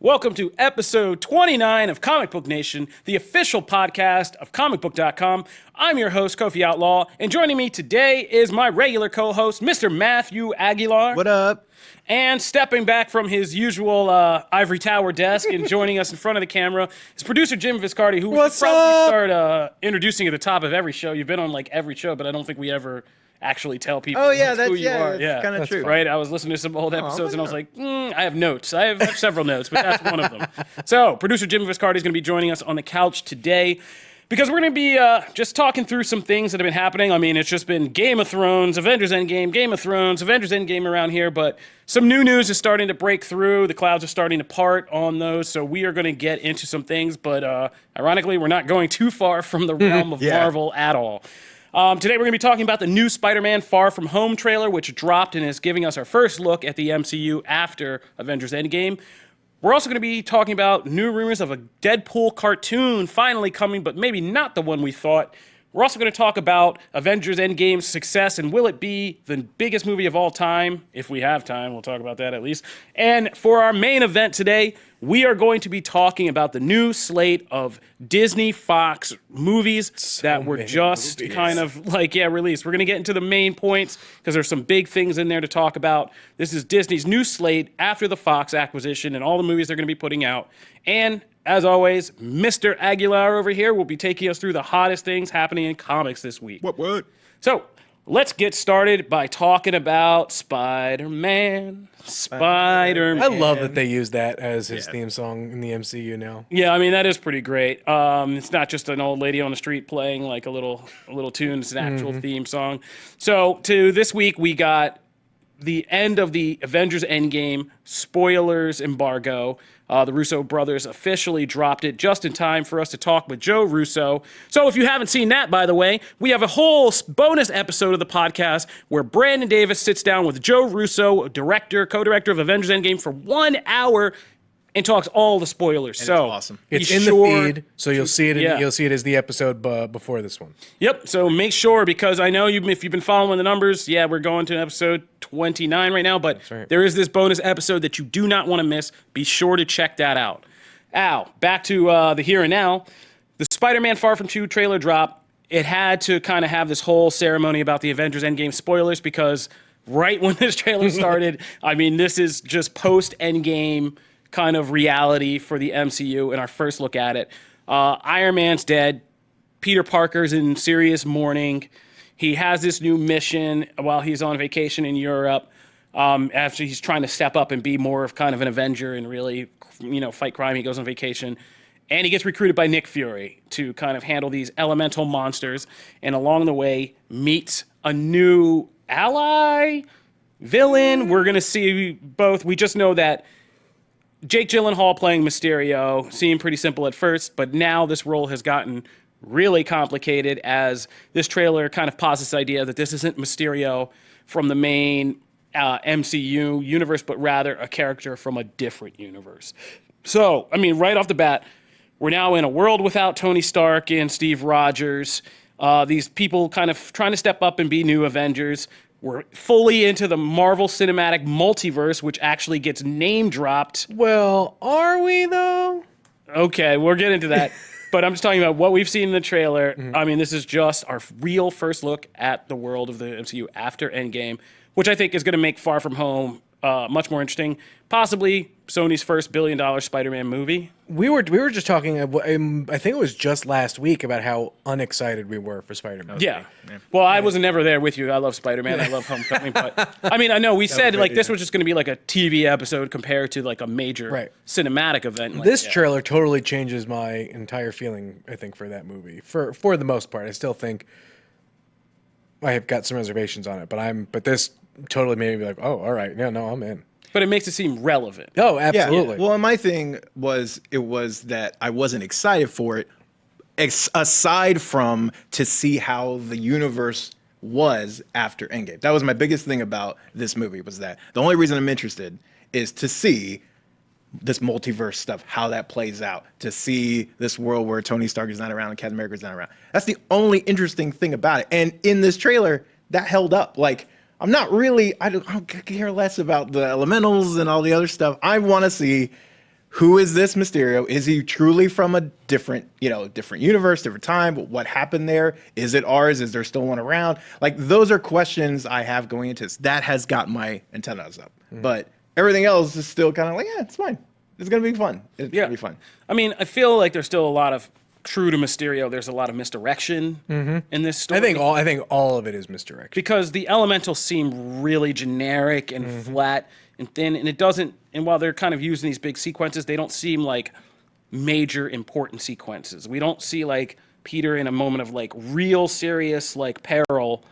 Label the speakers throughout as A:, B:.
A: Welcome to episode 29 of Comic Book Nation, the official podcast of Comicbook.com. I'm your host, Kofi Outlaw, and joining me today is my regular co-host, Mr. Matthew Aguilar.
B: What up?
A: And stepping back from his usual ivory tower desk and joining us in front of the camera is producer Jim Viscardi, who we should probably start introducing at the top of every show. You've been on like every show, but I don't think we ever actually tell people who you are.
B: That's kind of true.
A: Right? I was listening to some old episodes and I was like, I have notes. I have several notes, but that's one of them. So, producer Jim Viscardi is going to be joining us on the couch today because we're going to be just talking through some things that have been happening. I mean, it's just been Game of Thrones, Avengers Endgame, Game of Thrones, Avengers Endgame around here, but some new news is starting to break through. The clouds are starting to part on those, so we are going to get into some things, but ironically, we're not going too far from the realm of Marvel at all. Today we're going to be talking about the new Spider-Man Far From Home trailer, which dropped and is giving us our first look at the MCU after Avengers Endgame. We're also going to be talking about new rumors of a Deadpool cartoon finally coming, but maybe not the one we thought. We're also going to talk about Avengers Endgame's success, and will it be the biggest movie of all time? If we have time, we'll talk about that at least. And for our main event today, we are going to be talking about the new slate of Disney Fox movies that were just kind of released. We're going to get into the main points because there's some big things in there to talk about. This is Disney's new slate after the Fox acquisition and all the movies they're going to be putting out. And as always, Mr. Aguilar over here will be taking us through the hottest things happening in comics this week.
B: What?
A: So, let's get started by talking about Spider-Man.
C: I love that they use that as his theme song in the MCU now.
A: Yeah, I mean, that is pretty great. It's not just an old lady on the street playing like a little tune. It's an actual theme song. So, to this week, we got the end of the Avengers Endgame spoilers embargo. The Russo brothers officially dropped it just in time for us to talk with Joe Russo. So if you haven't seen that, by the way, we have a whole bonus episode of the podcast where Brandon Davis sits down with Joe Russo, co-director of Avengers Endgame, for 1 hour and talks all the spoilers.
B: So it's awesome.
C: It's in the feed, so you'll see it. You'll see it as the episode before this one.
A: Yep. So make sure, because I know if you've been following the numbers, we're going to episode 29 right now, but there is this bonus episode that you do not want to miss. Be sure to check that out. Back to the here and now. The Spider-Man Far From 2 trailer drop. It had to kind of have this whole ceremony about the Avengers Endgame spoilers because right when this trailer started, I mean, this is just post-Endgame kind of reality for the MCU and our first look at it. Iron Man's dead. Peter Parker's in serious mourning. He has this new mission while he's on vacation in Europe. After he's trying to step up and be more of kind of an Avenger and really, fight crime, he goes on vacation. And he gets recruited by Nick Fury to kind of handle these elemental monsters. And along the way, meets a new ally, villain. We're going to see both. We just know that Jake Gyllenhaal playing Mysterio seemed pretty simple at first, but now this role has gotten really complicated as this trailer kind of posits this idea that this isn't Mysterio from the main MCU universe, but rather a character from a different universe. So, I mean, right off the bat, we're now in a world without Tony Stark and Steve Rogers. These people kind of trying to step up and be new Avengers. We're fully into the Marvel Cinematic Multiverse, which actually gets name dropped.
C: Well, are we though?
A: Okay, we'll get into that. But I'm just talking about what we've seen in the trailer. I mean, this is just our real first look at the world of the MCU after Endgame, which I think is going to make Far From Home much more interesting. Possibly Sony's first billion-dollar Spider-Man movie.
C: We were just talking, I think it was just last week, about how unexcited we were for Spider-Man.
A: Yeah. Well, I was never there with you. I love Spider-Man. I love Homecoming. But I mean, I know we said this was just going to be like a TV episode compared to like a major cinematic event.
C: This trailer totally changes my entire feeling, I think, for that movie. For the most part, I still think I have got some reservations on it, but this totally made me be like, oh, all right, I'm in.
A: But it makes it seem relevant.
C: Oh, absolutely.
B: Yeah. Well, and my thing was that I wasn't excited for it, aside from to see how the universe was after Endgame. That was my biggest thing about this movie, was that the only reason I'm interested is to see this multiverse stuff, how that plays out, to see this world where Tony Stark is not around and Captain America is not around. That's the only interesting thing about it. And in this trailer, that held up. Like, I'm not really, I don't care less about the elementals and all the other stuff. I want to see who is this Mysterio? Is he truly from a different universe, different time? What happened there? Is it ours? Is there still one around? Like, those are questions I have going into this. That has got my antennas up. But everything else is still kind of like, yeah, it's fine. It's going to be fun. It's going to be fun.
A: I mean, I feel like there's still a lot of true to Mysterio. There's a lot of misdirection in this story.
C: I think all of it is misdirection.
A: Because the elementals seem really generic and flat and thin, and it doesn't. And while they're kind of using these big sequences, they don't seem like major important sequences. We don't see like Peter in a moment of like real serious like peril,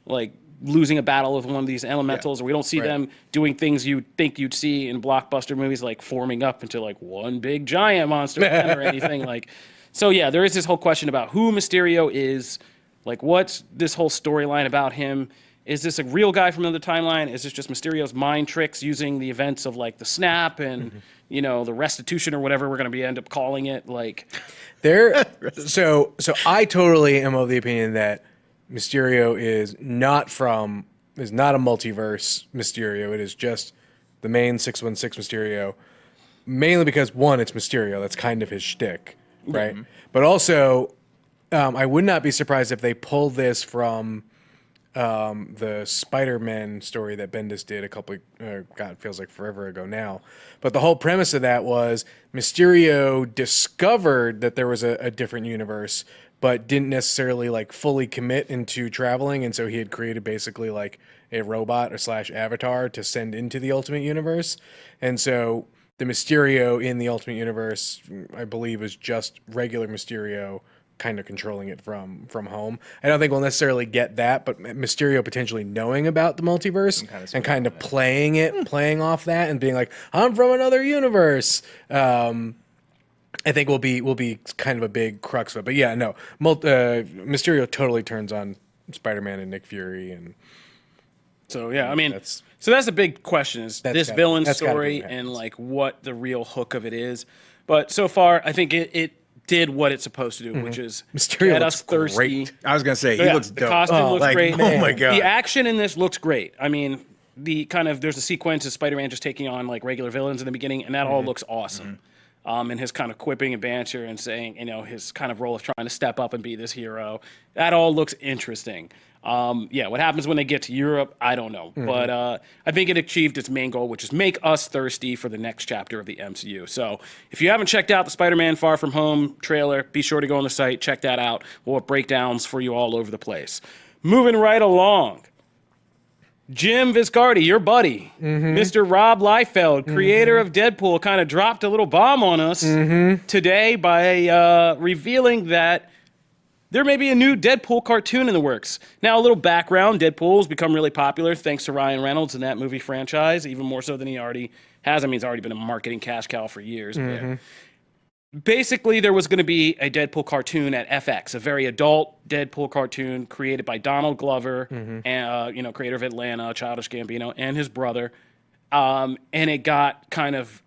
A: like losing a battle with one of these elementals, or we don't see them doing things you'd think you'd see in blockbuster movies, like forming up into like one big giant monster or anything like. So yeah, there is this whole question about who Mysterio is, like what's this whole storyline about him? Is this a real guy from another timeline? Is this just Mysterio's mind tricks using the events of like the snap and the restitution or whatever we're going to be end up calling it? Like,
C: so I totally am of the opinion that Mysterio is not a multiverse Mysterio. It is just the main 616 Mysterio, mainly because one, it's Mysterio. That's kind of his shtick, right? But also, I would not be surprised if they pull this from the Spiderman story that Bendis did God, feels like forever ago now. But the whole premise of that was Mysterio discovered that there was a different universe, but didn't necessarily like fully commit into traveling. And so he had created basically like a robot or / avatar to send into the Ultimate Universe. And so the Mysterio in the Ultimate Universe, I believe, is just regular Mysterio kind of controlling it from home. I don't think we'll necessarily get that, but Mysterio potentially knowing about the multiverse and kind of playing off that and being like, I'm from another universe. I think will be kind of a big crux of it. But yeah, no, Mysterio totally turns on Spider-Man and Nick Fury, and
A: so yeah, I mean, that's the big question: is this villain story and like what the real hook of it is. But so far, I think it did what it's supposed to do, which is
C: Mysterio
A: get us thirsty.
B: Great. I was gonna say he looks dope.
A: The costume looks great.
B: Oh my god,
A: the action in this looks great. I mean, there's a sequence of Spider-Man just taking on like regular villains in the beginning, and that all looks awesome. And his kind of quipping and banter and saying, his kind of role of trying to step up and be this hero. That all looks interesting. What happens when they get to Europe, I don't know. But I think it achieved its main goal, which is make us thirsty for the next chapter of the MCU. So if you haven't checked out the Spider-Man Far From Home trailer, be sure to go on the site, check that out. We'll have breakdowns for you all over the place. Moving right along. Jim Viscardi, your buddy, Mr. Rob Liefeld, creator of Deadpool, kind of dropped a little bomb on us today by revealing that there may be a new Deadpool cartoon in the works. Now, a little background, Deadpool's become really popular thanks to Ryan Reynolds and that movie franchise, even more so than he already has. I mean, he's already been a marketing cash cow for years. Basically, there was going to be a Deadpool cartoon at FX, a very adult Deadpool cartoon created by Donald Glover, and creator of Atlanta, Childish Gambino, and his brother. And it got kind of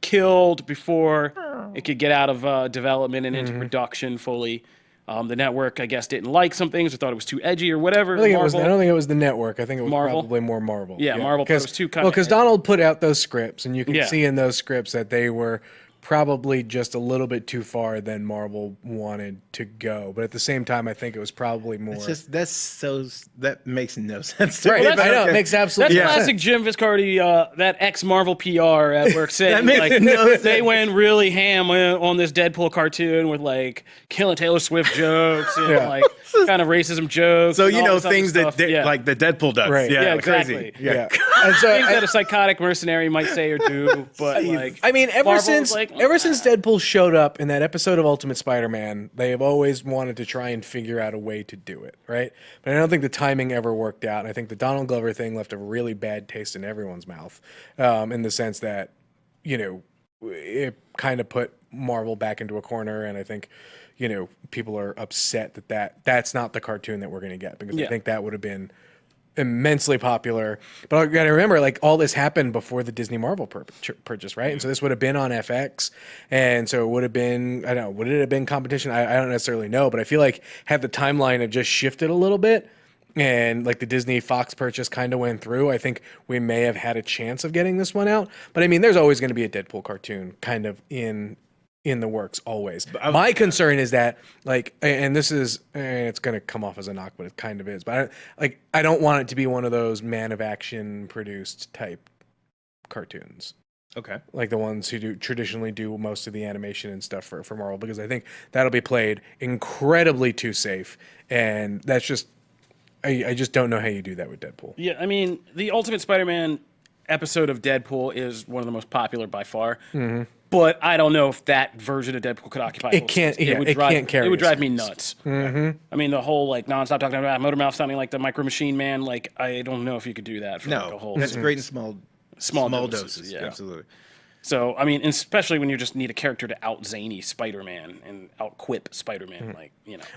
A: killed before it could get out of development and into production fully. The network, I guess, didn't like some things or thought it was too edgy or whatever.
C: I don't think it was the network. I think it was probably more Marvel.
A: Yeah, Marvel. Because it was too kind of
C: because Donald put out those scripts, and you can see in those scripts that they were probably just a little bit too far than Marvel wanted to go. But at the same time, I think it was probably more.
B: That makes no sense to
C: me.
A: Well,
C: I know, it makes absolutely
A: That's classic Jim Viscardi, that ex-Marvel PR at work saying, they went really ham on this Deadpool cartoon with, like, killing Taylor Swift jokes and, like, kind of racism jokes.
B: So, things that, like, the Deadpool does.
A: Right.
B: Yeah,
A: exactly.
B: Crazy. Yeah.
C: And so,
A: things that a psychotic mercenary might say or do, but, like...
C: I mean, ever since Deadpool showed up in that episode of Ultimate Spider-Man, they have always wanted to try and figure out a way to do it, right? But I don't think the timing ever worked out. And I think the Donald Glover thing left a really bad taste in everyone's mouth, in the sense that, it kind of put Marvel back into a corner. And I think, people are upset that's not the cartoon that we're going to get, because I think that would have been immensely popular. But I gotta remember, like, all this happened before the Disney Marvel purchase, right? And so this would have been on FX, and so it would have been, I don't know, would it have been competition? I don't necessarily know, but I feel like had the timeline have just shifted a little bit, and like the Disney Fox purchase kind of went through, I think we may have had a chance of getting this one out. But I mean, there's always going to be a Deadpool cartoon kind of in the works always. My concern is that like, and this is, it's going to come off as a knock, but it kind of is. But I don't want it to be one of those Man of Action produced type cartoons.
B: Okay.
C: Like the ones who traditionally do most of the animation and stuff for Marvel, because I think that'll be played incredibly too safe. And that's just, I just don't know how you do that with Deadpool.
A: Yeah, I mean, the Ultimate Spider-Man episode of Deadpool is one of the most popular by far. Mm-hmm. But I don't know if that version of Deadpool could occupy.
C: It can't. Can't carry.
A: It would drive me nuts. Mm-hmm. I mean, the whole like nonstop talking about Motor Mouth sounding like the Micro Machine Man. Like, I don't know if you could do that for like a whole.
B: That's great in small doses.
A: Yeah,
B: absolutely.
A: So I mean, especially when you just need a character to out zany Spider-Man and out quip Spider-Man, like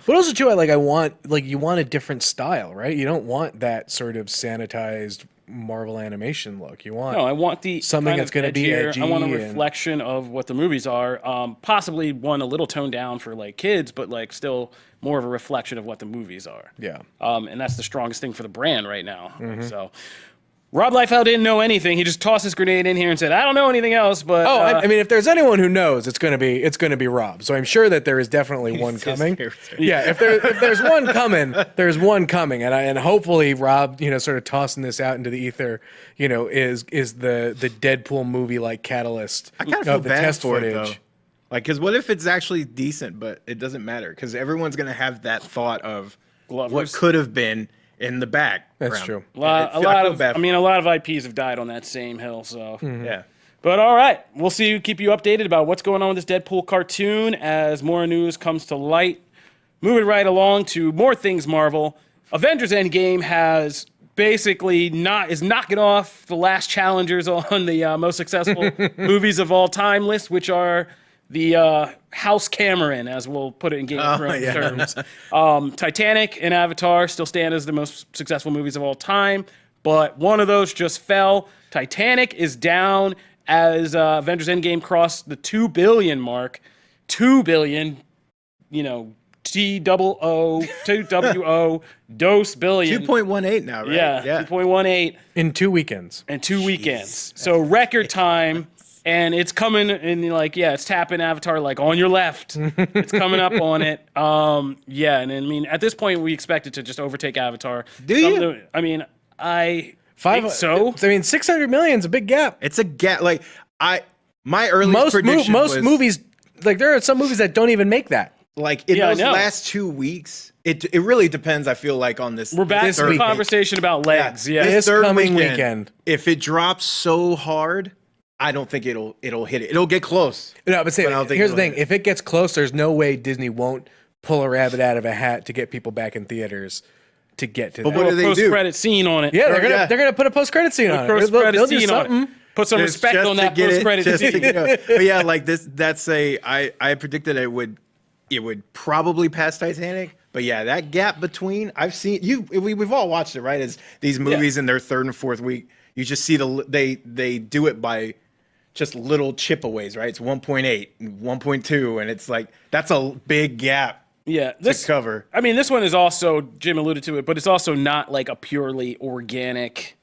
C: But also too, I want you want a different style, right? You don't want that sort of sanitized Marvel animation look. You want
A: I want the
C: something that's going to be edgy.
A: I want a reflection of what the movies are. Possibly one a little toned down for like kids, but like still more of a reflection of what the movies are.
C: Yeah.
A: And that's the strongest thing for the brand right now. Mm-hmm. So. Rob Liefeld didn't know anything. He just tossed his grenade in here and said, "I don't know anything else." But
C: I mean, if there's anyone who knows, it's going to be Rob. So I'm sure that there is definitely one coming. Yeah, if there's one coming, there's one coming, and hopefully Rob, sort of tossing this out into the ether, is the Deadpool movie like catalyst.
B: I kind of feel bad for it though. Like, because what if it's actually decent, but it doesn't matter because everyone's going to have that thought of what could have been. In the back.
C: That's true.
A: A lot of IPs have died on that same hill. So
B: yeah.
A: But all right, we'll keep you updated about what's going on with this Deadpool cartoon as more news comes to light. Moving right along to more things Marvel. Avengers Endgame has basically is knocking off the last challengers on the most successful movies of all time list, which are the House Cameron, as we'll put it in Game of Thrones terms. Titanic and Avatar still stand as the most successful movies of all time, but one of those just fell. Titanic is down as Avengers Endgame crossed the 2 billion mark. 2 billion, T-double-O, 2-W-O, dose billion.
B: 2.18 now, right?
A: Yeah. 2.18.
C: In 2 weekends.
A: So record time. And it's coming and it's tapping Avatar like on your left. It's coming up on it. And I mean, at this point, we expect it to just overtake Avatar.
B: Do you?
A: I mean, I think so.
C: I mean, 600 million is a big gap.
B: It's a gap. Like my earliest prediction
C: most movies, like there are some movies that don't even make that.
B: Like in those last 2 weeks, it really depends. I feel like on this.
A: We're back to the conversation about legs. Yeah,
C: this coming weekend.
B: If it drops so hard. I don't think it'll hit it. It'll get close.
C: No, but here's the thing. If it gets close, there's no way Disney won't pull a rabbit out of a hat to get people back in theaters to get to that.
B: But what do they do?
A: Post-credit scene on it.
C: Yeah, they're gonna put a post-credit scene on it.
A: Post-credit scene on it. Put some respect on that post-credit scene.
B: But yeah, like this. I predicted it would probably pass Titanic. But yeah, that gap between we've all watched it, right? As these movies in their third and fourth week, you just see they do it by just little chipaways, right? It's 1.8 and 1.2, and it's like that's a big gap.
A: Yeah,
B: to cover.
A: I mean, this one is also, Jim alluded to it, but it's also not like a purely organic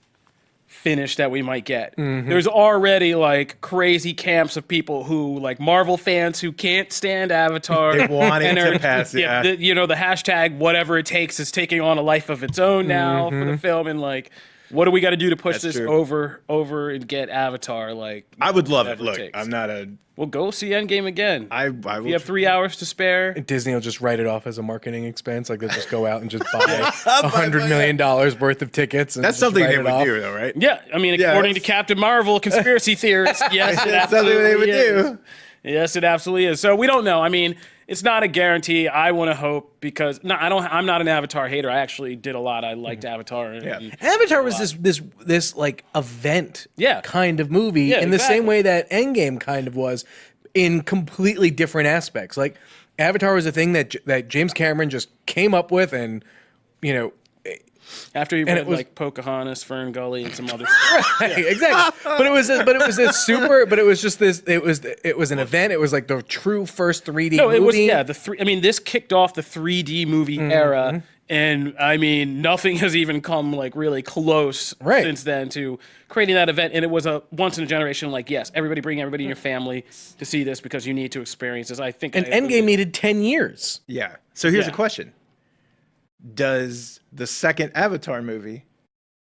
A: finish that we might get. Mm-hmm. There's already like crazy camps of people who like Marvel fans who can't stand Avatar.
B: They want it to pass. Yeah,
A: the hashtag whatever it takes is taking on a life of its own now for the film, and like. What do we got to do to push this over and get Avatar? Like
B: I would love it. Look, I'm not a.
A: Well, go see Endgame again.
B: I will.
A: If you have 3 hours to spare.
C: Disney will just write it off as a marketing expense. Like they'll just go out and just buy $100 million worth of tickets. And
B: that's something they would do, though, right?
A: Yeah, I mean, according to Captain Marvel conspiracy theorists, yes,
B: that's something they would do.
A: Yes, it absolutely is. So we don't know. I mean, it's not a guarantee. I want to hope because I'm not an Avatar hater. I actually did a lot. I liked Avatar.
C: Avatar was this like event kind of movie in the same way that Endgame kind of was in completely different aspects. Like Avatar was a thing that James Cameron just came up with and
A: after he read like Pocahontas, Fern Gully, and some other stuff.
C: Right, exactly. But it was this super. But it was just this. It was an event. It was like the true first 3D movie.
A: It was this kicked off the 3D movie era, And I mean, nothing has even come like really close since then to creating that event. And it was a once in a generation, like, yes, everybody bring everybody in your family to see this because you need to experience this. I think.
C: And Endgame needed 10 years.
B: Yeah. So here's a question. Does the second Avatar movie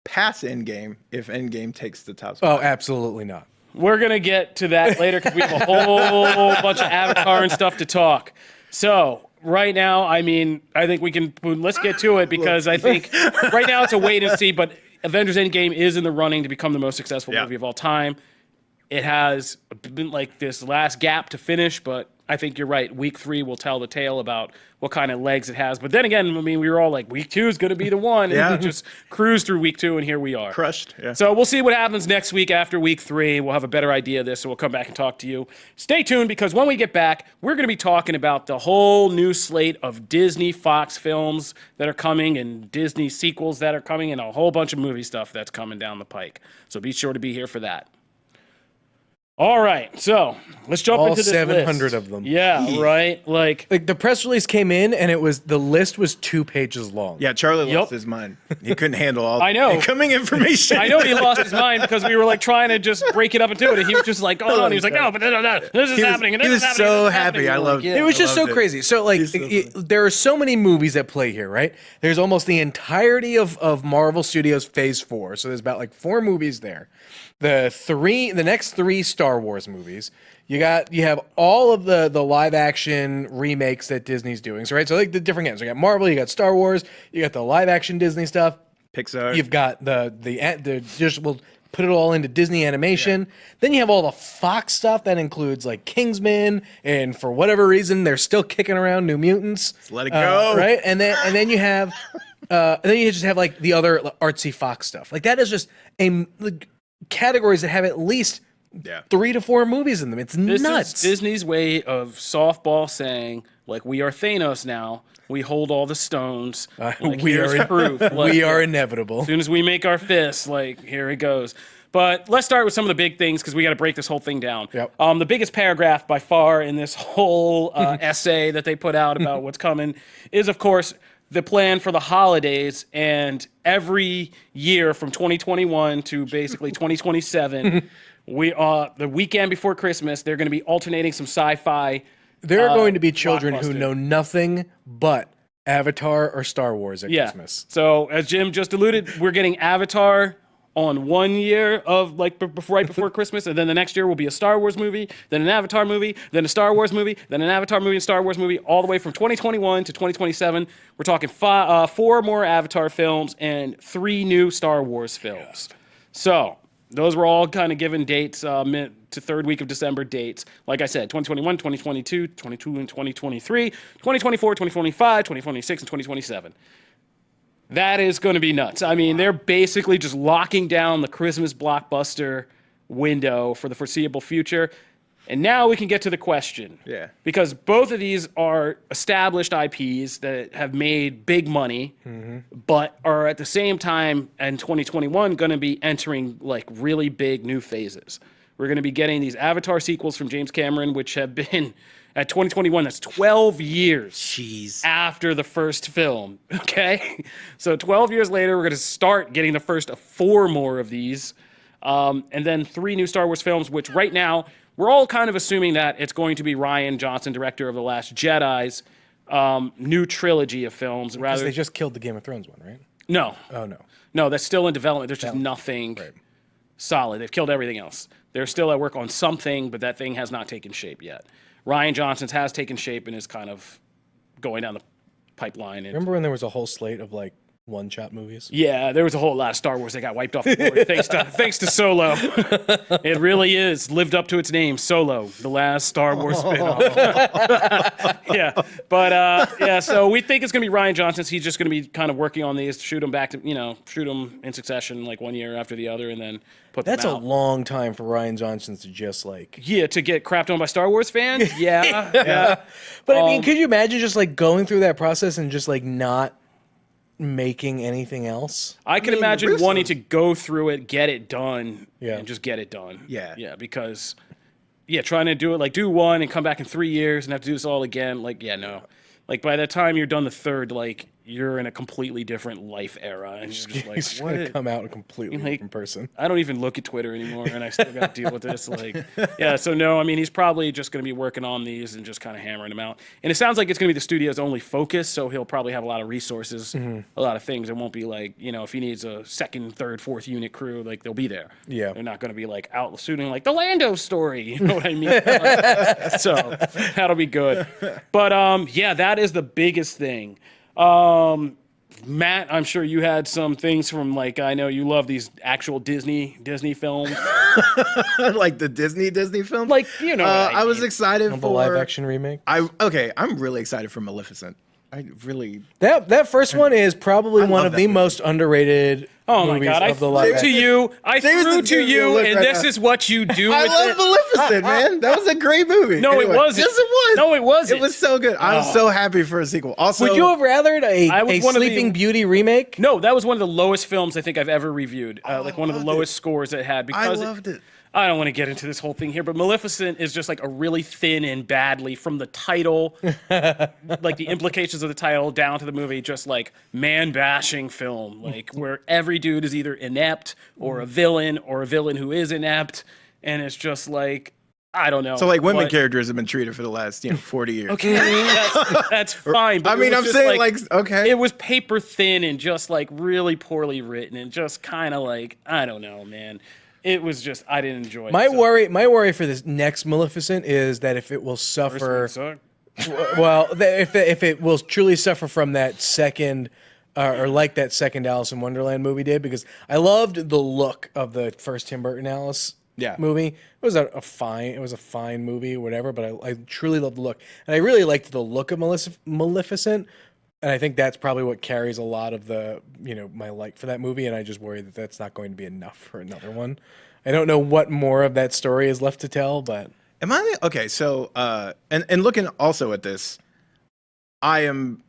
B: pass Endgame if Endgame takes the top spot?
C: Oh, absolutely not.
A: We're going to get to that later because we have a whole bunch of Avatar and stuff to talk. So right now, I mean, I think we can, let's get to it because I think right now it's a wait and see, but Avengers Endgame is in the running to become the most successful movie of all time. It has been like this last gap to finish, but I think you're right. Week 3 will tell the tale about what kind of legs it has. But then again, I mean, we were all like, week 2 is going to be the one. And we just cruised through week 2, and here we are.
B: Crushed. Yeah.
A: So we'll see what happens next week after week 3. We'll have a better idea of this, so we'll come back and talk to you. Stay tuned, because when we get back, we're going to be talking about the whole new slate of Disney Fox films that are coming and Disney sequels that are coming and a whole bunch of movie stuff that's coming down the pike. So be sure to be here for that. All right, so let's jump into this
C: 700
A: list.
C: of them.
A: Yeah, right? Like
C: the press release came in, and the list was 2 pages long.
B: Yeah, Charlie lost his mind. He couldn't handle all
A: I know.
B: incoming information.
A: I know he lost his mind because we were like trying to just break it up into it, and he was just like going on. He was like, no, but no, this is happening, and this is happening.
B: He was so
A: and this is
B: happy.
A: happening.
B: I loved it.
C: It was just so
B: it.
C: crazy. So, like, there are so many movies at play here, right? There's almost the entirety of Marvel Studios Phase 4. So there's about like 4 movies there. The next 3 Star Wars movies. You have all of the live action remakes that Disney's doing. So right, so like the different games. You got Marvel, you got Star Wars, you got the live action Disney stuff.
B: Pixar.
C: You've got we'll put it all into Disney animation. Yeah. Then you have all the Fox stuff that includes like Kingsman, and for whatever reason they're still kicking around New Mutants.
B: Let's let it go.
C: Right? And then you have just have like the other artsy Fox stuff. Like that is just categories that have at least 3 to 4 movies in them. It's nuts.
A: Is Disney's way of softball saying, like, we are Thanos now. We hold all the stones. Like,
C: we are
A: proof. Like,
C: we are inevitable.
A: As soon as we make our fists, like, here it goes. But let's start with some of the big things because we got to break this whole thing down.
C: Yep.
A: The biggest paragraph by far in this whole essay that they put out about what's coming is, of course, the plan for the holidays, and every year from 2021 to basically 2027, the weekend before Christmas, they're going to be alternating some sci-fi.
C: There are going to be children who know nothing but Avatar or Star Wars at Christmas.
A: So as Jim just alluded, we're getting Avatar on 1 year of like right before Christmas, and then the next year will be a Star Wars movie, then an Avatar movie, then a Star Wars movie, then an Avatar movie and Star Wars movie, all the way from 2021 to 2027. We're talking 4 more Avatar films and 3 new Star Wars films. So those were all kind of given dates, to third week of December dates. Like I said, 2021, 2022, 22 and 2023, 2024, 2025, 2026, and 2027. That is going to be nuts. I mean, they're basically just locking down the Christmas blockbuster window for the foreseeable future. And now we can get to the question.
B: Yeah.
A: Because both of these are established IPs that have made big money, but are at the same time in 2021 going to be entering like really big new phases. We're going to be getting these Avatar sequels from James Cameron, which have been at 2021, that's 12 years after the first film, okay? So 12 years later, we're going to start getting the first of 4 more of these, and then 3 new Star Wars films, which right now, we're all kind of assuming that it's going to be Rian Johnson, director of The Last Jedi's new trilogy of films.
C: Because they just killed the Game of Thrones one, right?
A: No.
C: Oh, no.
A: No, that's still in development. There's just nothing solid. They've killed everything else. They're still at work on something, but that thing has not taken shape yet. Rian Johnson's has taken shape and is kind of going down the pipeline. And,
C: remember when there was a whole slate of like one-shot movies?
A: Yeah, there was a whole lot of Star Wars that got wiped off the board thanks to Solo. It really is lived up to its name, Solo, the last Star Wars spinoff. So we think it's going to be Rian Johnson. He's just going to be kind of working on these, shoot them in succession like one year after the other, and then put them out.
C: That's a long time for Rian Johnson to just like...
A: Yeah, to get crapped on by Star Wars fans? Yeah.
C: But I mean, could you imagine just like going through that process and just like not making anything else?
A: I can imagine wanting to go through it, get it done, and just get it done.
B: Yeah.
A: Because trying to do it, like do one and come back in 3 years and have to do this all again, like, no. Like by the time you're done the third, like you're in a completely different life era, and you're just like,
C: He's going to
A: what?
C: come out a completely
A: Like,
C: different person.
A: I don't even look at Twitter anymore, and I still got to deal with this. Like, yeah, so no, I mean, he's probably just going to be working on these and just kind of hammering them out. And it sounds like it's going to be the studio's only focus, so he'll probably have a lot of resources, a lot of things. It won't be like, if he needs a second, third, fourth unit crew, like they'll be there.
C: Yeah.
A: They're not going to be like out shooting like the Lando story. You know what I mean? So that'll be good. But yeah, that is the biggest thing. Matt, I'm sure you had some things from like, I know you love these actual Disney films.
B: Like the Disney film.
A: Like, what
B: I was
A: mean.
B: excited
C: The
B: for
C: live action remake.
B: I'm really excited for Maleficent. I really.
C: That first one is probably one
B: love
C: of
B: that
C: the
B: movie.
C: most underrated
A: Oh my
C: movies
A: God! I
C: of the
A: threw
C: live
A: to
C: action.
A: you. I
B: David's
A: threw
B: just
A: to
B: giving me a
A: you,
B: look
A: and
B: right
A: this
B: now.
A: is what you do
B: I
A: with
B: love
A: it.
B: Maleficent, man. That was a great movie.
A: No, it wasn't.
B: Yes, it was.
A: No, it wasn't.
B: It was so good. I'm so happy for a sequel. Also,
C: Would you have rathered
A: I was
C: a
A: one of the-
C: Sleeping Beauty remake?
A: No, that was one of the lowest films I think I've ever reviewed. Like one of the lowest scores it had because
B: I loved it.
A: I don't want to get into this whole thing here, but Maleficent is just like a really thin and badly from the title, like the implications of the title down to the movie, just like man bashing film, like where every dude is either inept or a villain who is inept, and it's just like I don't know.
B: So like women
A: but-
B: characters have been treated for the last 40 years.
A: Okay, that's fine. But
B: I mean,
A: it was
B: I'm
A: just
B: saying like okay.
A: it was paper thin and just like really poorly written and just kind of like I don't know, man. It was just I didn't enjoy it.
C: My
A: so.
C: worry for this next Maleficent is that if it will suffer,
A: First one
C: well, if it will truly suffer from that second, or like that second Alice in Wonderland movie did, because I loved the look of the first Tim Burton Alice movie. It was a fine movie, whatever. But I truly loved the look, and I really liked the look of Maleficent. And I think that's probably what carries a lot of the, my like for that movie. And I just worry that that's not going to be enough for another one. I don't know what more of that story is left to tell, but
B: Am I okay? So and looking also at this, I'm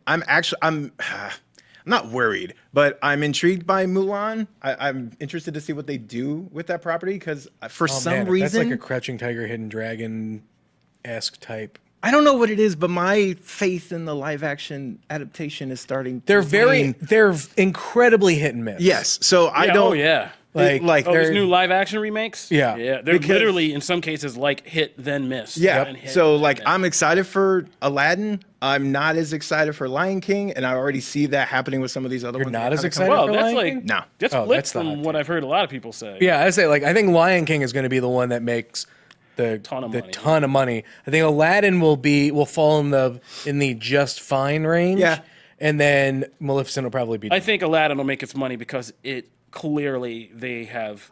B: not worried, but I'm intrigued by Mulan. I'm interested to see what they do with that property because for some reason
C: that's like a Crouching Tiger, Hidden Dragon-esque type.
B: I don't know what it is, but my faith in the live action adaptation is starting.
C: They're
B: wane.
C: they're incredibly hit and miss.
B: Yes, so I
A: Yeah,
B: don't.
A: Oh yeah.
C: Like
A: Oh, these
C: they're-
A: new live action remakes?
C: Yeah.
A: Yeah. They're
B: Because-
A: literally in some cases like hit then miss.
B: Yeah.
A: Then hit,
B: So
A: then
B: like
A: miss.
B: I'm excited for Aladdin. I'm not as excited for Lion King, and I already see that happening with some of these other ones.
C: not
B: that
C: as
B: kinda come
C: excited
B: out.
A: Well,
C: for
A: that's
C: Lion
A: like
C: King?
B: No.
A: That's
C: Oh,
A: flipped
C: that's the
A: from
C: hot
A: what
C: take.
A: I've heard a lot of people say.
C: Yeah, I say I think Lion King is going to be the one that makes the
A: Ton of money.
C: ton of money. I think Aladdin will fall in the just fine range.
B: Yeah.
C: And then Maleficent will probably be.
A: I think Aladdin will make its money because it clearly they have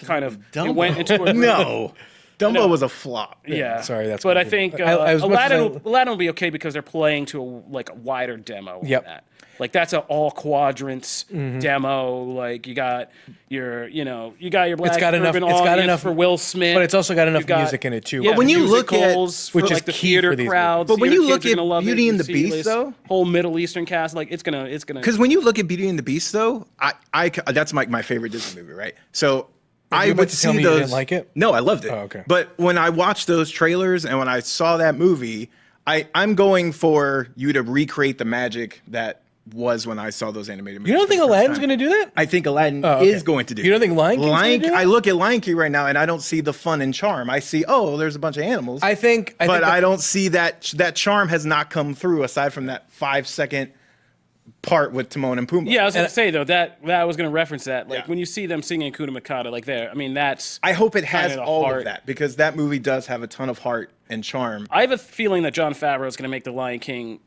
A: kind of it went into a
B: No. Dumbo was a flop.
A: Yeah,
C: sorry, that's
A: But
C: my
A: I think
C: opinion. As much as
A: Aladdin will be okay because they're playing to a wider demo. of
C: Yep.
A: that. Like that's an all quadrants demo. Like you got your black
C: got enough-
A: urban
C: it's got
A: audience
C: enough-
A: for Will Smith,
C: but it's also got enough
A: You've got-
C: music in it, too.
A: Yeah,
C: But
B: when you look at-
A: musicals for,
C: which is
A: like the
C: key
A: theater
C: for these
A: crowds,
B: movies. But when
A: theater
B: you look
A: kids are
B: at
A: gonna love
B: Beauty
A: it.
B: and
A: You
B: the
A: see
B: Beast,
A: this
B: though-
A: whole Middle Eastern cast, like it's gonna
B: Because when you look at Beauty and the Beast, though, I that's my favorite Disney movie, right? So I
C: you about
B: would
C: to tell
B: see
C: me you
B: those.
C: didn't like it?
B: No, I loved it.
C: Oh, okay.
B: But when I watched those trailers and when I saw that movie, I'm going for you to recreate the magic that was when I saw those animated movies.
C: You don't think Aladdin's going to do that?
B: I think Aladdin
C: okay.
B: is going to do.
C: You don't think Lion King's gonna do
B: I
C: it?
B: look at Lion King right now and I don't see the fun and charm. I see, there's a bunch of animals.
C: I think
B: I don't see that charm has not come through aside from that 5-second part with Timon and Pumbaa.
A: Yeah, I was gonna say though that I was gonna reference that. Like
B: Yeah.
A: when you see them singing Kuna Matata, like there, I mean that's.
B: I hope it has
A: kinda the
B: all
A: heart.
B: of that because that movie does have a ton of heart and charm.
A: I have a feeling that Jon Favreau is gonna make The Lion King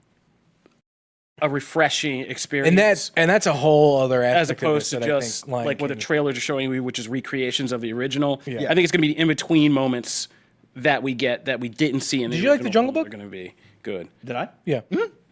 A: a refreshing experience.
C: and that's a whole other
A: as
C: aspect
A: opposed to
C: of this that I
A: just
C: think Lion
A: like what the
C: King-
A: trailers are showing you, which is recreations of the original.
C: Yeah.
A: I think it's going to be the in between moments that we get that we didn't see in the
C: Did you like The
A: original
C: Jungle
A: film
C: Book?
A: Are going to be good.
B: Did I?
C: Yeah.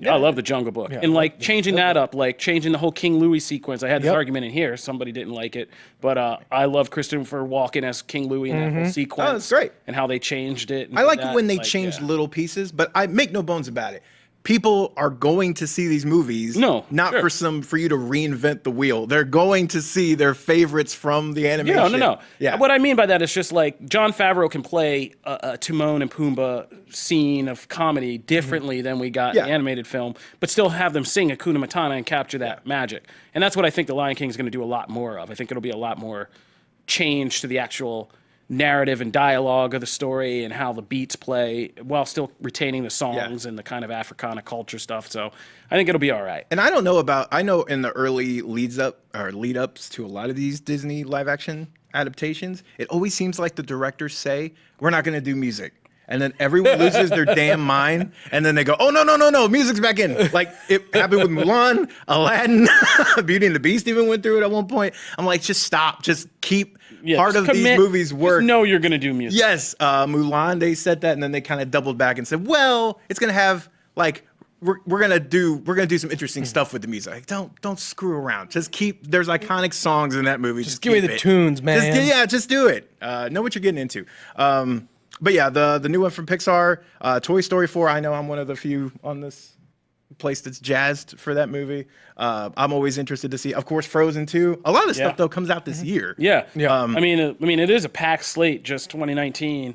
A: I love the Jungle Book, and like changing that up, like changing the whole King Louis sequence. I had this
C: Yep.
A: argument in here. Somebody didn't like it, but I love Christopher Walken as King Louis in that whole sequence.
B: Oh, that's great.
A: And how they changed it. and
B: I
A: did
B: like
A: that.
B: when they
A: Like,
B: change
A: yeah.
B: little pieces, but I make no bones about it. people are going to see these movies.
A: No,
B: not
A: sure.
B: for you to reinvent the wheel. They're going to see their favorites from the animation.
A: No.
B: Yeah.
A: What I mean by that is just like Jon Favreau can play a Timon and Pumbaa scene of comedy differently than we got in the animated film, but still have them sing Hakuna Matata and capture that magic. And that's what I think The Lion King is going to do a lot more of. I think it'll be a lot more change to the actual narrative and dialogue of the story and how the beats play while still retaining the songs and the kind of Africana culture stuff. So I think it'll be all right.
B: And I know in the early lead ups to a lot of these Disney live action adaptations, it always seems like the directors say, we're not going to do music. And then everyone loses their damn mind. And then they go, oh, no, music's back in. Like it happened with Mulan, Aladdin, Beauty and the Beast even went through it at one point. I'm like, just stop. Just keep part of these movies work.
A: Just know you're going to do music.
B: Yes. Mulan, they said that. And then they kind of doubled back and said, well, it's going to have like, we're gonna do some interesting stuff with the music. Like, don't screw around. Just there's iconic songs in that movie.
C: Just give me the tunes, man.
B: Just do it. Know what you're getting into. But yeah, the new one from Pixar, Toy Story 4. I know I'm one of the few on this place that's jazzed for that movie. I'm always interested to see. Of course, Frozen 2. A lot of the stuff though comes out this year.
A: Yeah. I mean, it is a packed slate. Just 2019.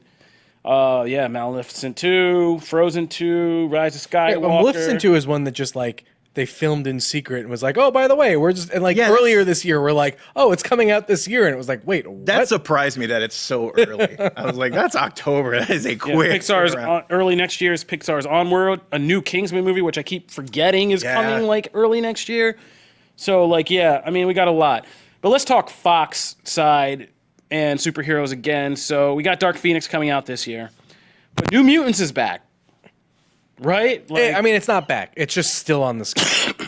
A: Maleficent 2, Frozen 2, Rise of Skywalker.
C: Maleficent 2 is one that just like they filmed in secret and was like, oh, by the way, earlier this year, we're like, oh, it's coming out this year. And it was like, wait, what?
B: That surprised me that it's so early. I was like, that's October. That is a quick.
A: Pixar's early next year is Pixar's Onward, a new Kingsman movie, which I keep forgetting is coming like early next year. So we got a lot. But let's talk Fox side and superheroes again. So we got Dark Phoenix coming out this year. But New Mutants is back. Right?
C: It's not back. It's just still on the schedule.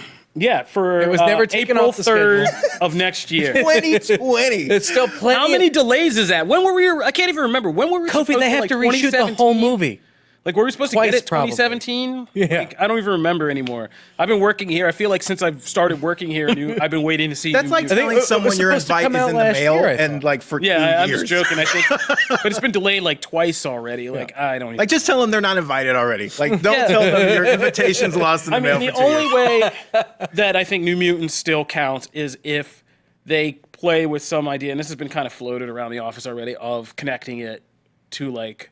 A: For
C: it was never taken
A: April
C: off the
A: 3rd
C: schedule.
A: of next year.
B: 2020.
C: It's still plenty.
A: How many delays is that? When were we? I can't even remember. When were we?
C: Kofi, they have to reshoot the whole movie.
A: Like, were we supposed to get it 2017?
C: Yeah.
A: I don't even remember anymore. I've been working here. I feel like since I've started working here, I've been waiting to see.
B: That's like telling someone your invite is in the mail and like for 2 years.
A: I'm just joking. I think, but it's been delayed like twice already. Like I don't even.
B: Like just tell them they're not invited already. Like don't tell them your invitation's lost in the mail.
A: The only way that I think New Mutants still counts is if they play with some idea, and this has been kind of floated around the office already, of connecting it to like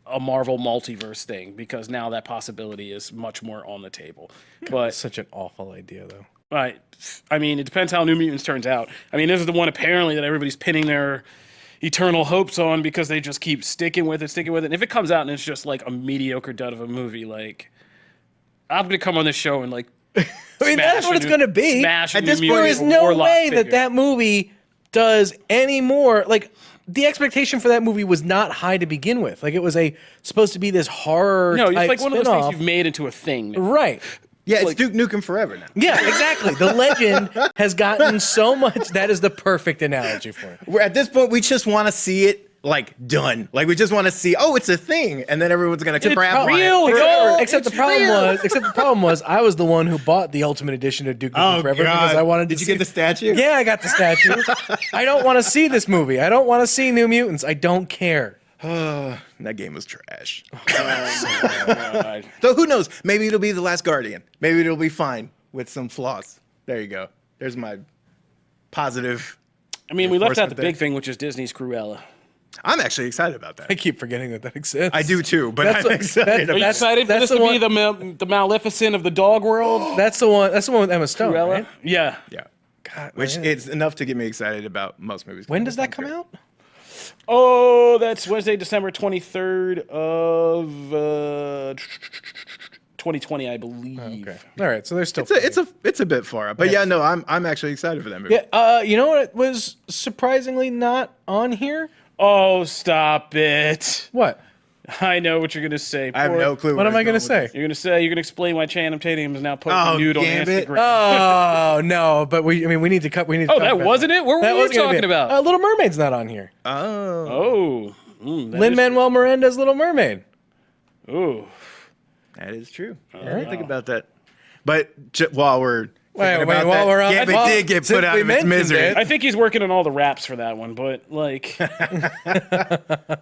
A: a Marvel multiverse thing, because now that possibility is much more on the table. But
C: it's such an awful idea, though.
A: Right. I mean, it depends how New Mutants turns out. I mean, this is the one apparently that everybody's pinning their eternal hopes on because they just keep sticking with it. And if it comes out and it's just like a mediocre dud of a movie, like I'm gonna come on this show and like.
C: That's what it's gonna be.
A: At
C: this point, there is no way that movie does any more. Like, the expectation for that movie was not high to begin with. Like, it was supposed to be this horror.
A: No, it's like one of those
C: spin-off.
A: things you've made into a thing.
C: Right.
B: Yeah, it's Duke Nukem Forever now.
C: Yeah, exactly. The legend has gotten so much. That is the perfect analogy for it.
B: At this point, we just want to see it like done. Like we just want to see, oh, it's a thing, and then everyone's gonna crap on it.
C: Except the problem was I was the one who bought the Ultimate Edition of Duke Nukem Forever because I wanted to.
B: Did you get the statue?
C: Yeah, I got the statue. I don't want to see this movie. I don't want to see New Mutants. I don't care.
B: That game was trash. So who knows? Maybe it'll be The Last Guardian. Maybe it'll be fine with some flaws. There you go. There's my positive.
A: I mean, we left out the big thing, which is Disney's Cruella.
B: I'm actually excited about that.
C: I keep forgetting that exists.
B: I do too, but I'm excited.
A: Are you excited for this to be the Maleficent of the dog world?
C: That's the one. That's the one with Emma Stone,
A: Cruella?
C: right?
A: Yeah.
B: God, which it's enough to get me excited about most movies.
C: When does that come out?
A: Oh, that's Wednesday, December 23rd of 2020, I believe.
C: Okay. All right, so there's still
B: it's a bit far up, but yeah, no, I'm actually excited for that movie.
C: Yeah, you know what was surprisingly not on here?
A: Oh, stop it!
C: What?
A: I know what you're gonna say.
B: I have no clue.
C: What am I gonna say?
A: You're gonna explain why Channing Tatum is now posting nude on Instagram.
C: Oh no, but we need to cut. We need. To
A: that wasn't it. What were we talking about?
C: Little Mermaid's not on here.
A: Oh.
C: Lin-Manuel Miranda's Little Mermaid.
A: Oh.
B: That is true. I didn't think about that. But while we're
C: Wait,
B: about
C: while
B: that.
C: we're on,
B: Gambit
C: well,
B: did get
C: since
B: put out
C: we
B: of its
C: mentioned
B: misery.
C: it-
A: I think he's working on all the raps for that one, but like,
B: He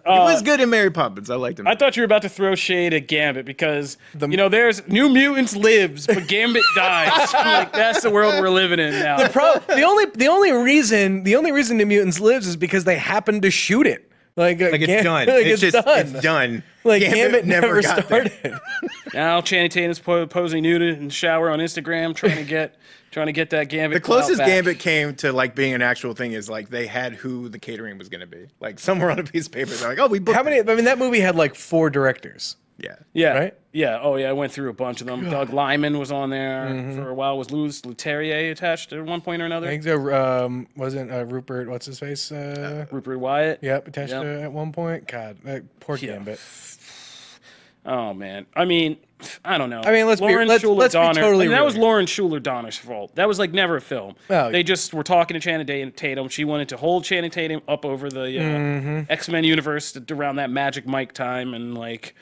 B: was good in Mary Poppins. I liked him.
A: I thought you were about to throw shade at Gambit because there's New Mutants lives, but Gambit dies. Like that's the world we're living in now.
C: The only reason New Mutants lives is because they happened to shoot it. Like
B: it's done.
C: Like
B: it's just
C: done.
B: it's done.
C: Like Gambit never
B: got there.
C: started.
A: Now Channing Tatum's posing nude in the shower on Instagram, trying to get that Gambit.
B: The closest
A: back.
B: Gambit came to like being an actual thing is like they had who the catering was going to be. Like somewhere on a piece of paper, they're like, "Oh, we booked."
C: How many? I mean, that movie had like 4 directors.
B: Yeah.
A: Yeah.
C: Right?
A: Yeah. Oh, yeah. I went through a bunch of them. Doug Lyman was on there for a while. Was Louis Leterrier attached at one point or another?
C: I think so. Wasn't Rupert? What's his face?
A: Rupert Wyatt.
C: Yep, attached to at one point. God, poor Gambit.
A: Oh man. I mean, I don't know.
C: I mean, let's be
A: Schuler-Donner.
C: totally
A: that was
C: real.
A: Lauren Schuler Donner's fault. That was like never a film.
C: Oh,
A: they
C: yeah.
A: just were talking to Channing Tatum. She wanted to hold Channing Tatum up over the X-Men universe around that Magic Mike time, and like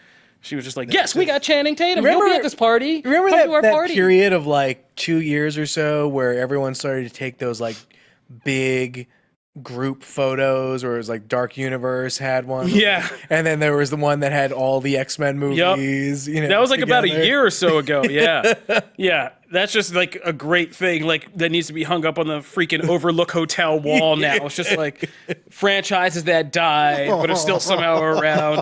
A: she was just like, "Yes, we got Channing Tatum. He'll be at this party.
C: Remember
A: Come to our
C: that
A: party."
C: period of like 2 years or so where everyone started to take those like big group photos, or it was like Dark Universe had one.
A: Yeah.
C: And then there was the one that had all the X-Men movies. You know,
A: That was like about a
C: together.
A: year or so ago. Yeah. Yeah. That's just like a great thing. Like that needs to be hung up on the freaking Overlook Hotel wall now. It's just like franchises that died, but are still somehow around.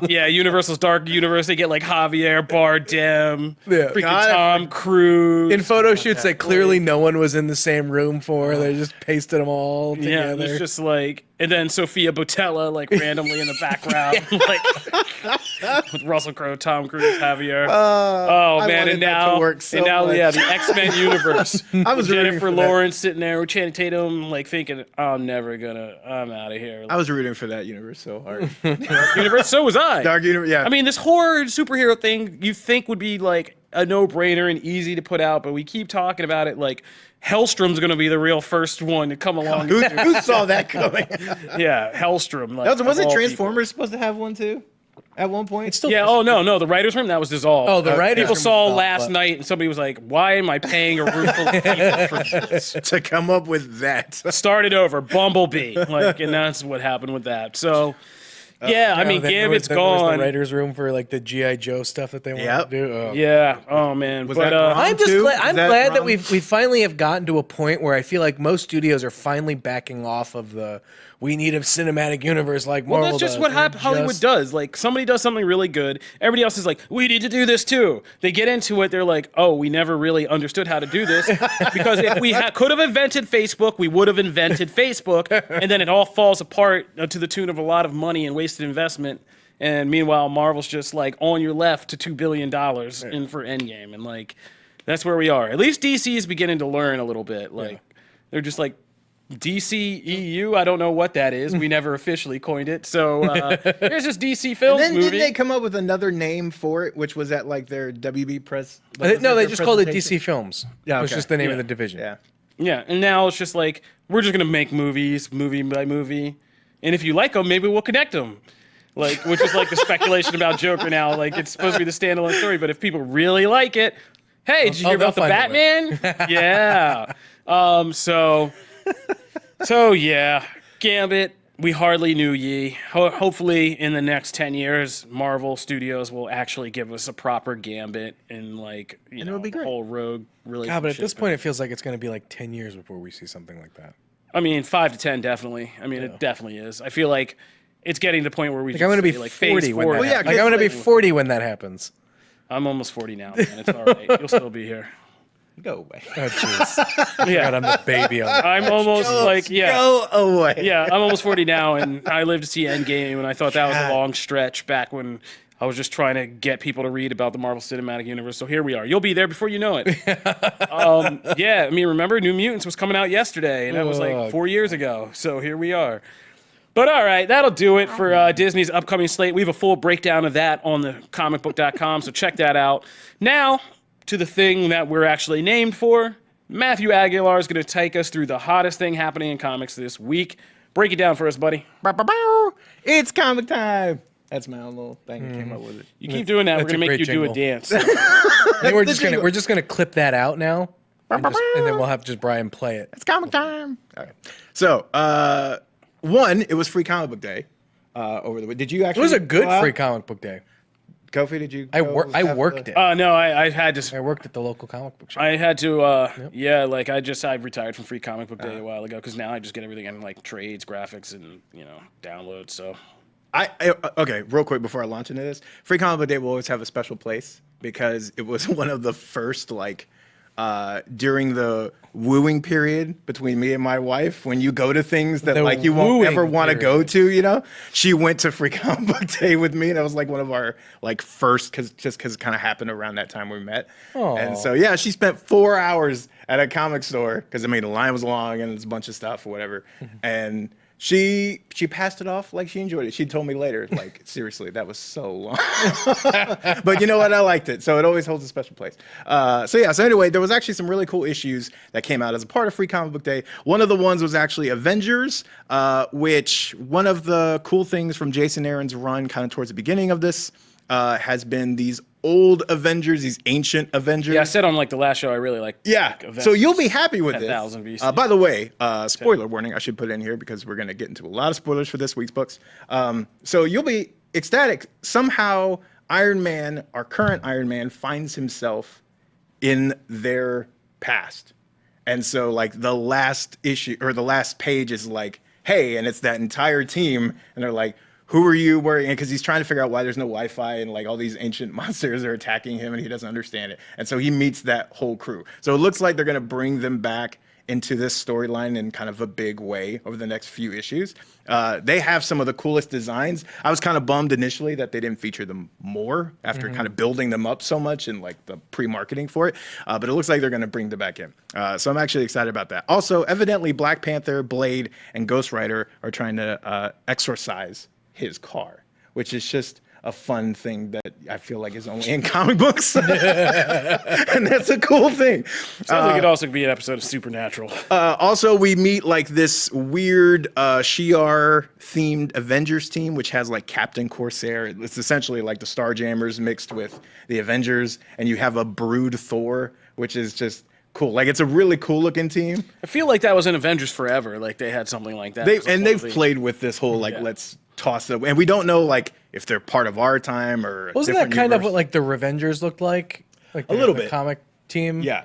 A: Yeah. Universal's Dark Universe. They get like Javier Bardem,
C: Yeah.
A: freaking
B: God,
A: Tom Cruise.
C: In photo shoots that clearly no one was in the same room for. They just pasted them all
A: Yeah,
C: together.
A: it's just like, and then Sophia Botella, like randomly in the background, like with Russell Crowe, Tom Cruise, Javier. Oh
B: I
A: man,
B: wanted
A: and
B: that
A: now,
B: to work so
A: and now,
B: much.
A: yeah, the X-Men universe.
B: I was rooting
A: Jennifer
B: for that.
A: Lawrence sitting there with Channing Tatum, like thinking, I'm out of here.
B: I was rooting for that universe so hard.
A: Universe, so was I.
B: Dark universe. Yeah.
A: I mean, this horror superhero thing you think would be like a no-brainer and easy to put out, but we keep talking about it like Hellstrom's going to be the real first one to come along.
B: who saw that coming?
A: Yeah, Hellstrom. Like,
B: Wasn't
A: of all
B: Transformers supposed to have one too? At one point,
C: It's still
A: Yeah. Oh no, the writers' room that was dissolved.
C: Oh, the writers'
A: People
C: room
A: saw
C: was
A: last
C: dissolved,
A: night, and somebody was like, "Why am I paying a room full of people for this?"
B: to come up with that.
A: Started over, Bumblebee, like, and that's what happened with that. So, yeah, I mean, Gambit's
C: There was
A: gone.
C: the writers' room for like the GI Joe stuff that they wanted
B: Yep.
C: to do. Oh.
A: Yeah. Oh man.
B: Was
A: but
B: that wrong?
C: I'm just
B: Too?
C: glad.
B: Is
C: I'm
B: that
C: glad that
B: wrong?
C: we finally have gotten to a point where I feel like most studios are finally backing off of the we need a cinematic universe like
A: Well,
C: Marvel.
A: that's just
C: does.
A: what
C: They're
A: Hollywood
C: just-
A: does. Like, somebody does something really good. Everybody else is like, we need to do this too. They get into it. They're like, oh, we never really understood how to do this. Because if we could have invented Facebook, we would have invented Facebook. And then it all falls apart to the tune of a lot of money and wasted investment. And meanwhile, Marvel's just like on your left to $2 billion in for Endgame. And like, that's where we are. At least DC is beginning to learn a little bit. Like, they're just like, DCEU, I don't know what that is. We never officially coined it. So there's just DC Films
B: Then
A: movie.
B: didn't they come up with another name for it, which was at like their WB press?
C: No, they just called it DC Films.
B: Yeah,
C: It was
B: okay.
C: just the name of
A: Yeah.
C: the division.
B: Yeah.
A: Yeah, and now it's just like, we're just going to make movies, movie by movie. And if you like them, maybe we'll connect them. Like, which is like the speculation about Joker now. Like, it's supposed to be the standalone story, but if people really like it, hey, did you hear
C: they'll
A: about the
C: find a way.
A: Batman? Yeah. So yeah, Gambit, we hardly knew ye. Hopefully, in the next 10 years, Marvel Studios will actually give us a proper Gambit and like, you know,
B: it'll be great.
A: whole rogue relationship.
C: God, but at this point, it feels like it's going to be like 10 years before we see something like that.
A: I mean, 5 to 10, definitely. I mean, it definitely is. I feel like it's getting to the point where we
C: Like I'm going to be
A: like
C: 40 when that.
B: Well, yeah,
C: happens. Like I'm going to be
B: like-
C: 40 when that happens.
A: I'm almost 40 now, man. It's all right. You'll still be here.
B: Go away.
C: Oh jeez.
A: Yeah.
C: God, I'm the baby on it.
A: I'm almost like, yeah.
B: Go away.
A: Yeah, I'm almost 40 now, and I lived to see Endgame, and I thought that was a long stretch back when I was just trying to get people to read about the Marvel Cinematic Universe. So here we are. You'll be there before you know it. Yeah, I mean, remember, New Mutants was coming out yesterday, and that was like 4 years ago. So here we are. But all right, that'll do it for Disney's upcoming slate. We have a full breakdown of that on the Comicbook.com, so check that out. Now, to the thing that we're actually named for. Matthew Aguilar is going to take us through the hottest thing happening in comics this week. Break it down for us, buddy.
B: It's comic time. That's my own little thing. I came up with it.
A: You keep doing that, we're
C: That's
A: going to
C: a
A: make you
C: great
A: do a
C: jingle.
A: dance.
C: I think we're just gonna clip that out now. And then we'll have just Brian play it.
B: It's comic time. Okay. So, one, it was free comic book day over the week. Did you actually?
C: It was a good free comic book day.
B: Kofi, did you?
C: I worked it.
A: No, I had to.
C: I worked at the local comic book shop.
A: I had to. Yeah, like I retired from free comic book day a while ago because now I just get everything in like trades, graphics, and downloads. So.
B: Okay, real quick before I launch into this, Free Comic Book Day will always have a special place because it was one of the first during the wooing period between me and my wife, when you go to things that you won't ever want to go to, she went to Free Comic Book Day with me, and that was like one of our first, because it kind of happened around that time we met. Aww. And so yeah, she spent 4 hours at a comic store because the line was long and there's a bunch of stuff or whatever, and. She passed it off like she enjoyed it. She told me later, seriously, that was so long. But you know what? I liked it. So it always holds a special place. So anyway, there was actually some really cool issues that came out as a part of Free Comic Book Day. One of the ones was actually Avengers, which one of the cool things from Jason Aaron's run kind of towards the beginning of this has been these old Avengers, these ancient Avengers.
A: Yeah, I said on the last show I really like.
B: Yeah, so you'll be happy with this.
A: BC.
B: By the way, spoiler warning, I should put in here because we're going to get into a lot of spoilers for this week's books. So you'll be ecstatic. Somehow Iron Man, our current Iron Man, finds himself in their past. And so the last issue or the last page is hey, and it's that entire team. And they're like, who are you worrying? Because he's trying to figure out why there's no Wi-Fi and all these ancient monsters are attacking him and he doesn't understand it. And so he meets that whole crew. So it looks like they're going to bring them back into this storyline in kind of a big way over the next few issues. They have some of the coolest designs. I was kind of bummed initially that they didn't feature them more after kind of building them up so much in the pre-marketing for it. But it looks like they're going to bring them back in. So I'm actually excited about that. Also, evidently Black Panther, Blade, and Ghost Rider are trying to exorcise his car, which is just a fun thing that I feel like is only in comic books. And that's a cool thing.
A: Sounds like it also could be an episode of Supernatural.
B: Also, we meet this weird Shi'ar themed Avengers team, which has Captain Corsair. It's essentially the Starjammers mixed with the Avengers, and you have a Brood Thor, which is just cool. It's a really cool looking team.
A: I feel like that was in Avengers Forever. They had something like that.
B: They've played with this whole let's toss it, and we don't know if they're part of our time or
C: wasn't that kind of what the Revengers looked like
B: a little bit
C: comic team.
B: Yeah.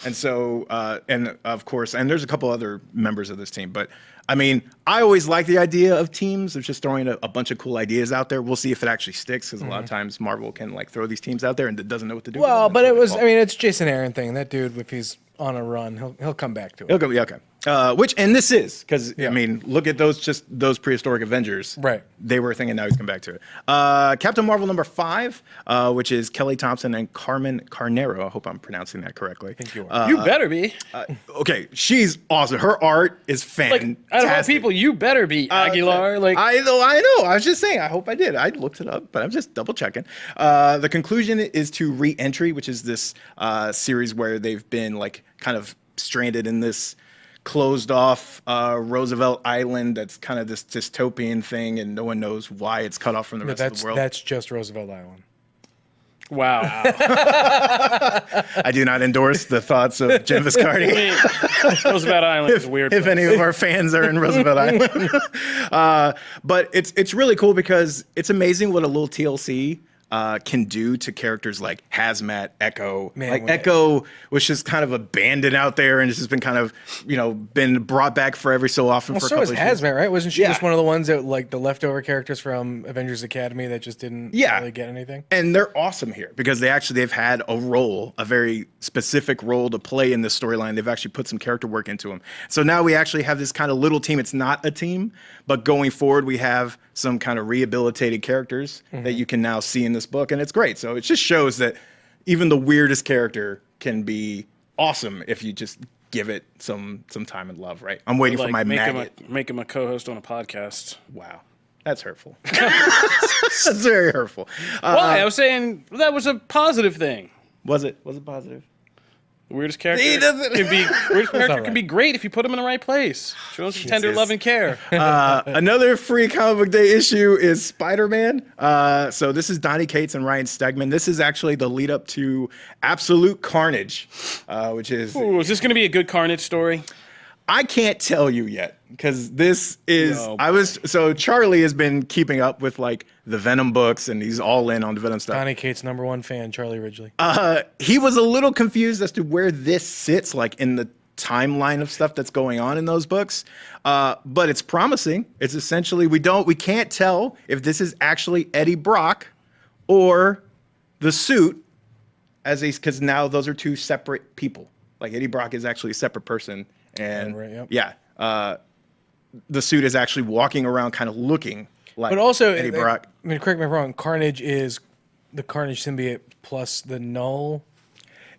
B: And so and of course, and there's a couple other members of this team, but I always like the idea of teams of just throwing a bunch of cool ideas out there. We'll see if it actually sticks, because a lot of times Marvel can throw these teams out there and doesn't know what to do.
C: Well, but it was it's Jason Aaron thing. That dude, if he's on a run, he'll come back to it.
B: Okay. And this is because look at those prehistoric Avengers.
C: Right.
B: They were thinking now he's come back to it. Captain Marvel number 5, which is Kelly Thompson and Carmen Carnero. I hope I'm pronouncing that correctly. I
C: think you are.
A: You better be.
B: Okay, she's awesome. Her art is fantastic.
A: Out of all people, you better be Aguilar.
B: I know. I was just saying. I hope I did. I looked it up, but I'm just double checking. The conclusion is to Re-Entry, which is this series where they've been kind of stranded in this closed off Roosevelt Island that's kind of this dystopian thing, and no one knows why it's cut off from the rest of the world.
C: That's just Roosevelt Island.
A: Wow.
B: I do not endorse the thoughts of Jim Viscardi.
A: Roosevelt Island is a weird
B: if any of our fans are in Roosevelt Island. But it's really cool because it's amazing what a little TLC can do to characters like Hazmat, Echo. Echo was just kind of abandoned out there and has just been kind of, been brought back for every so often for a couple of years.
C: So was Hazmat, right? Wasn't she just one of the ones that the leftover characters from Avengers Academy that just didn't really get anything?
B: And they're awesome here because they've had a role, a very specific role to play in this storyline. They've actually put some character work into them. So now we actually have this kind of little team. It's not a team, but going forward, we have some kind of rehabilitated characters that you can now see in this book, and it's great. So it just shows that even the weirdest character can be awesome if you just give it some time and love, right? I'm waiting for my maggot.
A: Make him a co-host on a podcast.
B: Wow. That's hurtful. That's very hurtful.
A: Why? I was saying that was a positive thing.
B: Was it? Was it positive?
A: The weirdest character
B: He doesn't-
A: can be great if you him in the right place. Shows some tender love and care.
B: Another free comic book day issue is Spider-Man. So this is Donny Cates and Ryan Stegman. This is actually the lead up to Absolute Carnage, which is...
A: Ooh, is this going to be a good Carnage story?
B: I can't tell you yet because this is Charlie has been keeping up with like the Venom books and he's all in on the Venom stuff.
C: Donny Cates' #1 fan, Charlie Ridgely.
B: He was a little confused as to where this sits like in the timeline of stuff that's going on in those books. But it's promising. It's essentially we can't tell if this is actually Eddie Brock or the suit because now those are two separate people. Like Eddie Brock is actually a separate person. And the suit is actually walking around kind of looking like
C: but also,
B: Eddie Brock.
C: I mean, correct me if I'm wrong, Carnage is the Carnage symbiote plus the Null.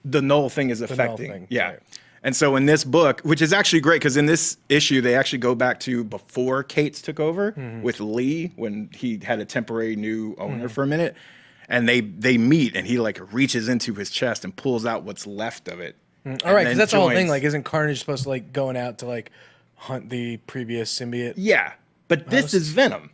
B: The Null thing is affecting.
C: Thing,
B: yeah.
C: right.
B: And so in this book, which is actually great because in this issue, they actually go back to before Cates took over with Lee when he had a temporary new owner for a minute. And they meet and he like reaches into his chest and pulls out what's left of it.
C: All right, because that's the whole thing. Like, isn't Carnage supposed to like going out to like hunt the previous symbiote?
B: Yeah, but this is Venom.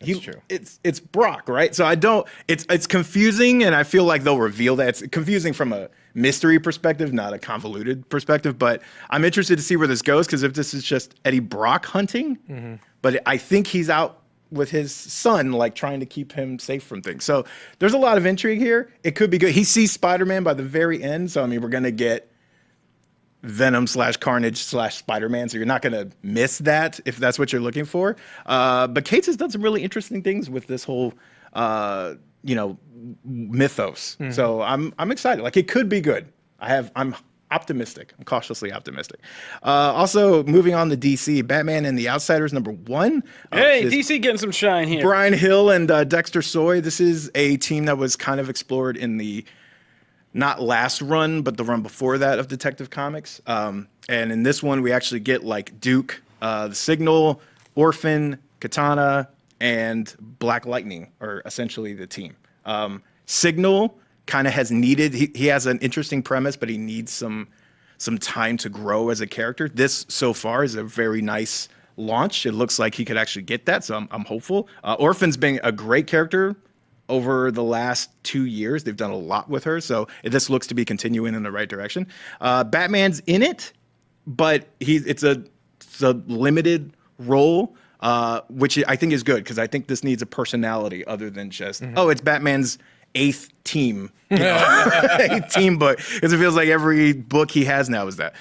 C: That's true.
B: It's Brock, right? So I don't. It's confusing, and I feel like they'll reveal that. It's confusing from a mystery perspective, not a convoluted perspective. But I'm interested to see where this goes because if this is just Eddie Brock hunting, but I think he's out with his son, like trying to keep him safe from things. So there's a lot of intrigue here. It could be good. He sees Spider-Man by the very end, so I mean, we're gonna get Venom / Carnage / Spider-Man, so you're not going to miss that if that's what you're looking for. But Cates has done some really interesting things with this whole, mythos. So I'm excited. Like it could be good. I'm optimistic. I'm cautiously optimistic. Also, moving on to DC, Batman and the Outsiders #1.
A: Hey, DC getting some shine here.
B: Brian Hill and Dexter Soy. This is a team that was kind of explored in the not last run, but the run before that of Detective Comics. And in this one, we actually get like Duke, the Signal, Orphan, Katana, and Black Lightning are essentially the team. Signal kind of has needed, he has an interesting premise, but he needs some time to grow as a character. This so far is a very nice launch. It looks like he could actually get that, so I'm hopeful. Orphan's been a great character over the last 2 years. They've done a lot with her, so this looks to be continuing in the right direction. Batman's in it, but it's a limited role, which I think is good because I think this needs a personality other than just it's Batman's 8th team, 8th team book, because it feels like every book he has now is that.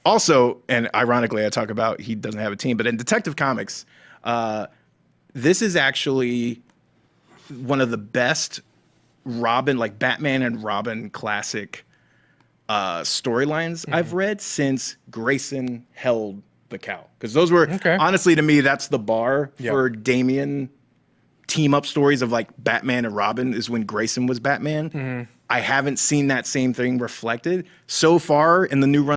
B: Also, and ironically, I talk about he doesn't have a team, but in Detective Comics, this is actually one of the best Batman and Robin classic storylines I've read since Grayson held the cow. Because those were, honestly, to me, that's the bar for Damian team-up stories of like Batman and Robin is when Grayson was Batman. I haven't seen that same thing reflected. So far in the new run